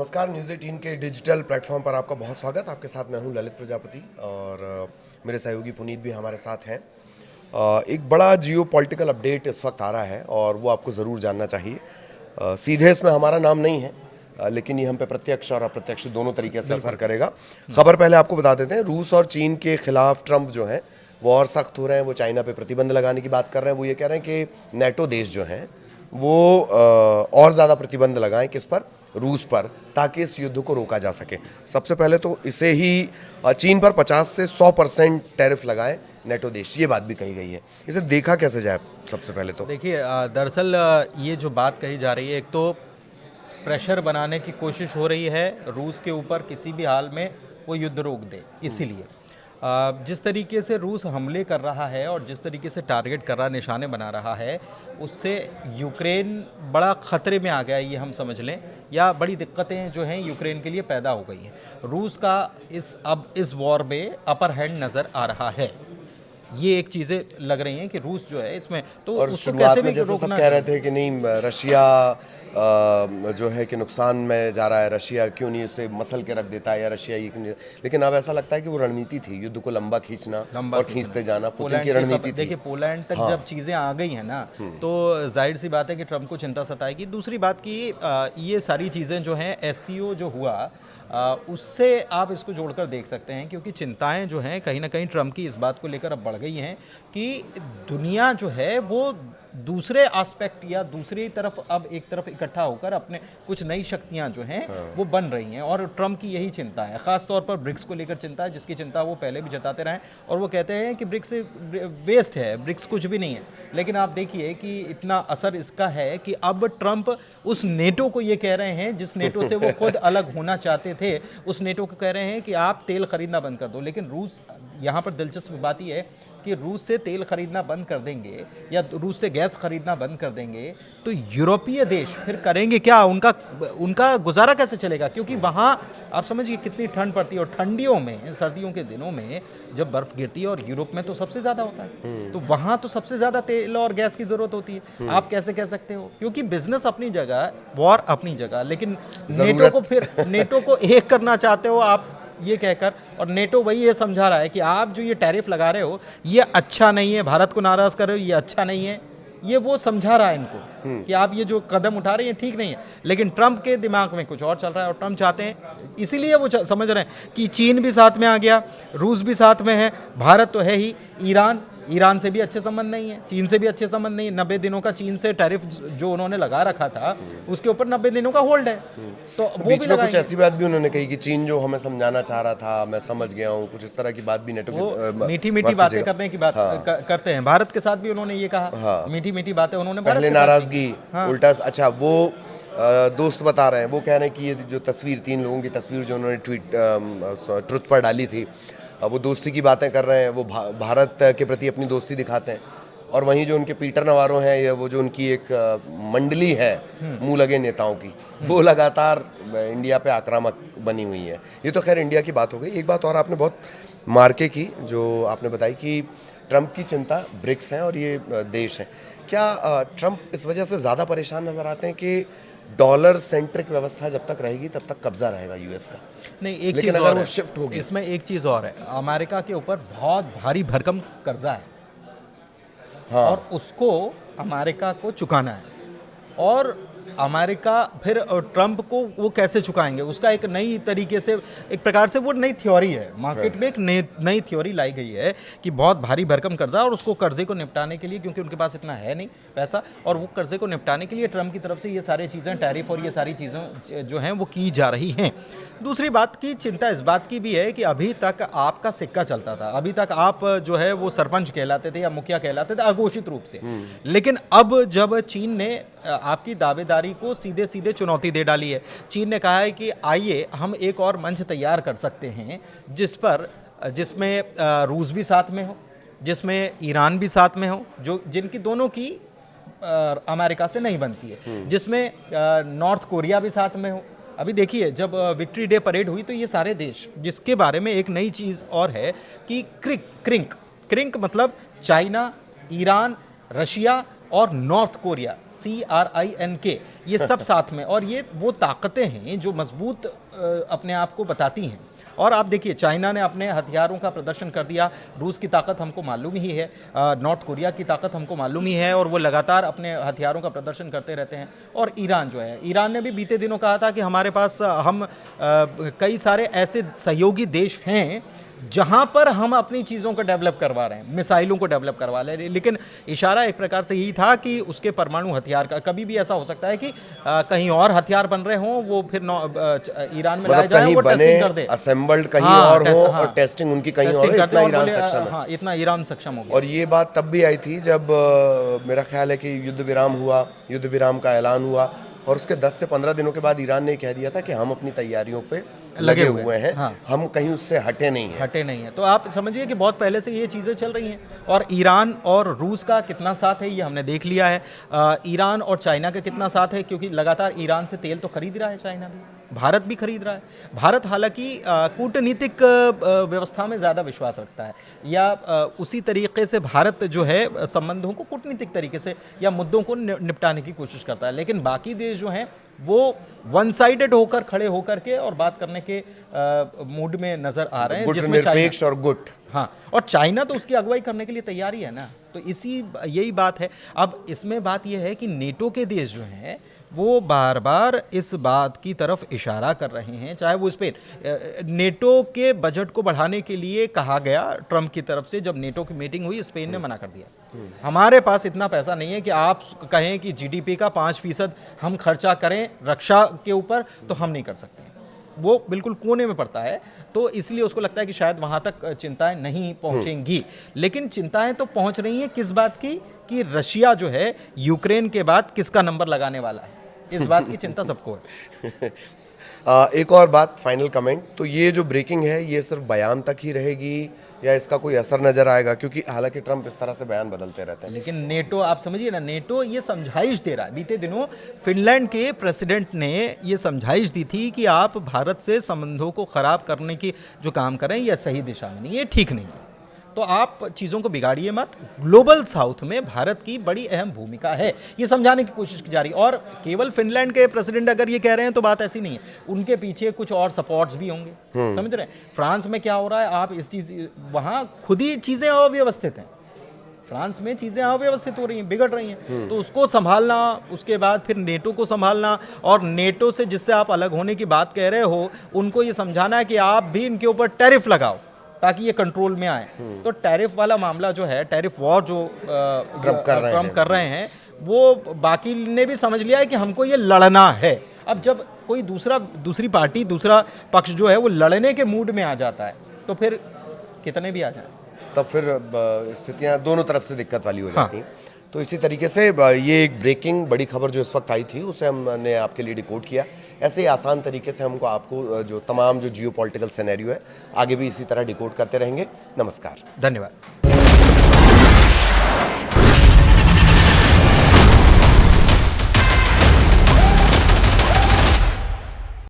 नमस्कार, न्यूज़ 18 के digital platform पर आपका बहुत स्वागत। आपके साथ मैं हूं ललित प्रजापति और मेरे सहयोगी पुनीत भी हमारे साथ हैं। एक बड़ा जियो पॉलिटिकल अपडेट इस वक्त आ रहा है और वो आपको ज़रूर जानना चाहिए। सीधे इसमें हमारा नाम नहीं है, लेकिन ये हम पे प्रत्यक्ष और अप्रत्यक्ष दोनों तरीके से असर करेगा। खबर पहले आपको बता देते हैं, रूस और चीन के खिलाफ ट्रंप जो हैं वो और सख्त हो रहे हैं। वो चाइना पे प्रतिबंध लगाने की बात कर रहे हैं। वो ये कह रहे हैं कि नेटो देश जो हैं वो और ज़्यादा प्रतिबंध लगाएं, किस पर? रूस पर, ताकि इस युद्ध को रोका जा सके। सबसे पहले तो इसे ही चीन पर 50 से 100% टैरिफ लगाएं नेटो देश, ये बात भी कही गई है। इसे देखा कैसे जाए? सबसे पहले तो देखिए, दरअसल ये जो बात कही जा रही है, एक तो प्रेशर बनाने की कोशिश हो रही है रूस के ऊपर, किसी भी हाल में वो युद्ध रोक दे। इसीलिए जिस तरीके से रूस हमले कर रहा है और जिस तरीके से टारगेट कर रहा, निशाने बना रहा है, उससे यूक्रेन बड़ा ख़तरे में आ गया, ये हम समझ लें, या बड़ी दिक्कतें जो हैं यूक्रेन के लिए पैदा हो गई हैं। रूस का इस वॉर में अपर हैंड नज़र आ रहा है। ये एक चीज़ें लग रही हैं कि रूस जो है इसमें, तो और उसको शुरुआत कैसे में भी जैसे सब रोकना कह रहे थे कि नहीं, रशिया जो है कि नुकसान में जा रहा है, रशिया क्यों नहीं उसे मसल के रख देता है, या रशिया ये क्यों नहीं। लेकिन अब ऐसा लगता है कि वो रणनीति थी, युद्ध को लंबा खींचना और खींचते जाना, पुतिन की रणनीति थी। देखिए, पोलैंड तक जब चीज़ें आ गई हैं ना, तो जाहिर सी बात है कि ट्रंप को चिंता सताएगी। दूसरी बात कि ये सारी चीज़ें जो हैं, एससीओ जो हुआ, उससे आप इसको जोड़कर देख सकते हैं, क्योंकि चिंताएं जो हैं कहीं ना कहीं ट्रंप की इस बात को लेकर अब बढ़ गई हैं कि दुनिया जो है वो दूसरे एस्पेक्ट या दूसरी तरफ अब एक तरफ इकट्ठा होकर अपने कुछ नई शक्तियां जो हैं वो बन रही हैं। और ट्रंप की यही चिंता है, ख़ास तौर पर ब्रिक्स को लेकर चिंता है, जिसकी चिंता वो पहले भी जताते रहे और वो कहते हैं कि ब्रिक्स वेस्ट है, ब्रिक्स कुछ भी नहीं है। लेकिन आप देखिए कि इतना असर इसका है कि अब ट्रंप उस नेटो को ये कह रहे हैं, जिस नेटो से वो खुद अलग होना चाहते थे, उस नेटो को कह रहे हैं कि आप तेल खरीदना बंद कर दो। लेकिन रूस, यहाँ पर दिलचस्प बात यह है कि रूस से तेल खरीदना बंद कर देंगे या रूस से गैस खरीदना बंद कर देंगे तो यूरोपीय देश फिर करेंगे क्या? उनका गुजारा कैसे चलेगा? क्योंकि वहाँ आप समझिए कितनी ठंड पड़ती है, और ठंडियों में, सर्दियों के दिनों में जब बर्फ़ गिरती है, और यूरोप में तो सबसे ज़्यादा होता है, तो वहाँ तो सबसे ज़्यादा तेल और गैस की ज़रूरत होती है। आप कैसे कह सकते हो? क्योंकि बिजनेस अपनी जगह, वॉर अपनी जगह, लेकिन नेटो को एक करना चाहते हो आप, ये कहकर। और नेटो वही ये समझा रहा है कि आप जो ये टैरिफ लगा रहे हो ये अच्छा नहीं है, भारत को नाराज कर रहे हो, ये अच्छा नहीं है। ये वो समझा रहा है इनको कि आप ये जो कदम उठा रहे हैं ठीक नहीं है। लेकिन ट्रंप के दिमाग में कुछ और चल रहा है, और ट्रंप चाहते हैं, इसीलिए वो समझ रहे हैं कि चीन भी साथ में आ गया, रूस भी साथ में है, भारत तो है ही, ईरान से भी अच्छे संबंध नहीं है, चीन से भी अच्छे संबंध नहीं है। 90 दिनों का चीन से टैरिफ जो उन्होंने लगा रखा था, उसके ऊपर 90 दिनों का होल्ड है। तो वो बीच भी में कुछ ऐसी बात भी उन्होंने कही कि चीन जो हमें समझाना चाह रहा था, मैं समझ गया हूँ, कुछ इस तरह की बात भी नेटो की मीठी मीठी बातें करने की बात करते हैं। भारत के साथ भी उन्होंने ये कहा, मीठी मीठी बातें उन्होंने पहले नाराजगी, उल्टा। अच्छा, वो दोस्त बता रहे हैं, वो कह रहे हैं कि ये जो तस्वीर, 3 लोगों की तस्वीर जो उन्होंने ट्रुथ पर डाली थी, वो दोस्ती की बातें कर रहे हैं, वो भारत के प्रति अपनी दोस्ती दिखाते हैं। और वहीं जो उनके पीटर नवारो हैं, या वो जो उनकी एक मंडली है मुंह लगे नेताओं की, वो लगातार इंडिया पे आक्रामक बनी हुई है। ये तो खैर इंडिया की बात हो गई। एक बात और आपने बहुत मार्के की, जो आपने बताई कि ट्रंप की चिंता ब्रिक्स हैं और ये देश हैं। क्या ट्रंप इस वजह से ज़्यादा परेशान नज़र आते हैं कि डॉलर सेंट्रिक व्यवस्था जब तक रहेगी तब तक कब्जा रहेगा यूएस का? नहीं, एक चीज़ और है, शिफ्ट होगी इसमें, एक चीज़ और है, अमेरिका के ऊपर बहुत भारी भरकम कर्जा है। हाँ। और उसको अमेरिका को चुकाना है, और अमेरिका फिर ट्रंप को वो कैसे चुकाएंगे, उसका एक नई तरीके से, एक प्रकार से वो नई थ्योरी है, मार्केट में एक नई थ्योरी लाई गई है कि बहुत भारी भरकम कर्जा, और उसको कर्जे को निपटाने के लिए, क्योंकि उनके पास इतना है नहीं पैसा, और वो कर्जे को निपटाने के लिए ट्रंप की तरफ से ये सारी चीज़ें, टैरिफ और ये सारी चीज़ें जो हैं वो की जा रही हैं। दूसरी बात की चिंता इस बात की भी है कि अभी तक आपका सिक्का चलता था, अभी तक आप जो है वो सरपंच कहलाते थे या मुखिया कहलाते थे अघोषित रूप से। लेकिन अब जब चीन ने आपकी दावेदारी को सीधे सीधे चुनौती दे डाली है, चीन ने कहा है कि आइए हम एक और मंच तैयार कर सकते हैं जिसमें रूस भी साथ में हो, जिसमें ईरान भी साथ में हो, जो जिनकी दोनों की अमेरिका से नहीं बनती है, जिसमें नॉर्थ कोरिया भी साथ में हो। अभी देखिए, जब विक्ट्री डे परेड हुई तो ये सारे देश, जिसके बारे में एक नई चीज़ और है कि क्रिंक मतलब चाइना, ईरान, रशिया और नॉर्थ कोरिया CRINK, ये सब साथ में, और ये वो ताकतें हैं जो मजबूत अपने आप को बताती हैं। और आप देखिए चाइना ने अपने हथियारों का प्रदर्शन कर दिया, रूस की ताकत हमको मालूम ही है, नॉर्थ कोरिया की ताकत हमको मालूम ही है, और वो लगातार अपने हथियारों का प्रदर्शन करते रहते हैं। और ईरान जो है, ईरान ने भी बीते दिनों कहा था कि हमारे पास कई सारे ऐसे सहयोगी देश हैं जहां पर हम अपनी चीज़ों को डेवलप करवा रहे हैं, मिसाइलों को डेवलप करवा रहे हैं, लेकिन इशारा एक प्रकार से यही था कि उसके परमाणु हथियार का कभी भी ऐसा हो सकता है कि कहीं और हथियार बन रहे हों, वो फिर ईरान में लाए मतलब जाए, कहीं वो बने टेस्टिंग कर दे, असेंबल्ड कहीं हाँ, और हो हाँ, और टेस्टिंग उनकी कहीं और टेस्टिंग हो, कर दे इतना और ईरान बोले, सक्षम है। हाँ, इतना ईरान सक्षम हो गया। और ये बात तब भी आई थी जब मेरा ख्याल है कि युद्ध विराम हुआ, युद्ध विराम का ऐलान हुआ, और उसके 10 से 15 दिनों के बाद ईरान ने कह दिया था कि हम अपनी तैयारियों पे लगे हुए हैं, हाँ। हम कहीं उससे हटे नहीं हैं। हटे नहीं है। तो आप समझिए कि बहुत पहले से ये चीज़ें चल रही हैं, और ईरान और रूस का कितना साथ है ये हमने देख लिया है। ईरान और चाइना का कितना साथ है, क्योंकि लगातार ईरान से तेल तो खरीद रहा है चाइना भी, भारत भी खरीद रहा है। भारत हालांकि कूटनीतिक व्यवस्था में ज़्यादा विश्वास रखता है, या उसी तरीके से भारत जो है संबंधों को कूटनीतिक तरीके से या मुद्दों को निपटाने की कोशिश करता है, लेकिन बाकी देश जो हैं वो वन साइडेड होकर खड़े होकर के और बात करने के मूड में नजर आ रहे हैं, गुट जिसमें निरपेक्ष और गुट, हाँ, और चाइना तो उसकी अगुवाई करने के लिए तैयार ही है ना। तो यही बात है। अब इसमें बात यह है कि नेटो के देश जो हैं वो बार बार इस बात की तरफ इशारा कर रहे हैं, चाहे वो स्पेन, नेटो के बजट को बढ़ाने के लिए कहा गया ट्रंप की तरफ से, जब नेटो की मीटिंग हुई स्पेन ने मना कर दिया। हमारे पास इतना पैसा नहीं है कि आप कहें कि GDP का 5% हम खर्चा करें रक्षा के ऊपर, तो हम नहीं कर सकते। वो बिल्कुल कोने में पड़ता है, तो इसलिए उसको लगता है कि शायद वहाँ तक चिंताएं नहीं पहुँचेंगी। लेकिन चिंताएं तो पहुँच रही हैं किस बात की, कि रशिया जो है यूक्रेन के बाद किसका नंबर लगाने वाला है, इस बात की चिंता सबको है। एक और बात, फाइनल कमेंट, तो ये जो ब्रेकिंग है ये सिर्फ बयान तक ही रहेगी या इसका कोई असर नजर आएगा, क्योंकि हालांकि ट्रंप इस तरह से बयान बदलते रहते हैं। लेकिन नेटो, आप समझिए ना, नेटो ये समझाइश दे रहा है। बीते दिनों फिनलैंड के प्रेसिडेंट ने ये समझाइश दी थी कि आप भारत से संबंधों को खराब करने की जो काम कर रहे हैं ये सही दिशा में नहीं, ये ठीक नहीं है, तो आप चीज़ों को बिगाड़िए मत। ग्लोबल साउथ में भारत की बड़ी अहम भूमिका है, ये समझाने की कोशिश की जा रही है। और केवल फिनलैंड के प्रेसिडेंट अगर ये कह रहे हैं तो बात ऐसी नहीं है, उनके पीछे कुछ और सपोर्ट्स भी होंगे। समझ रहे हैं फ्रांस में क्या हो रहा है, आप इस चीज़, वहाँ खुद ही चीज़ें अव्यवस्थित हैं, फ्रांस में चीज़ें अव्यवस्थित हो रही हैं, बिगड़ रही हैं, तो उसको संभालना, उसके बाद फिर नेटो को संभालना, और नेटो से जिससे आप अलग होने की बात कह रहे हो उनको ये समझाना है कि आप भी इनके ऊपर टैरिफ लगाओ ताकि ये कंट्रोल में आए। तो टैरिफ वाला मामला जो है, टैरिफ वॉर जो ट्रम्प कर रहे हैं, वो बाकी ने भी समझ लिया है कि हमको ये लड़ना है। अब जब कोई दूसरी पार्टी, दूसरा पक्ष जो है वो लड़ने के मूड में आ जाता है, तो फिर कितने भी आ जाए, तब फिर स्थितियां दोनों तरफ से दिक्कत वाली हो जाती हैं। तो इसी तरीके से ये एक ब्रेकिंग बड़ी खबर जो इस वक्त आई थी उसे हमने आपके लिए डिकोड किया। ऐसे ही आसान तरीके से हमको आपको जो तमाम जो जियोपॉलिटिकल सिनेरियो है आगे भी इसी तरह डिकोड करते रहेंगे। नमस्कार, धन्यवाद।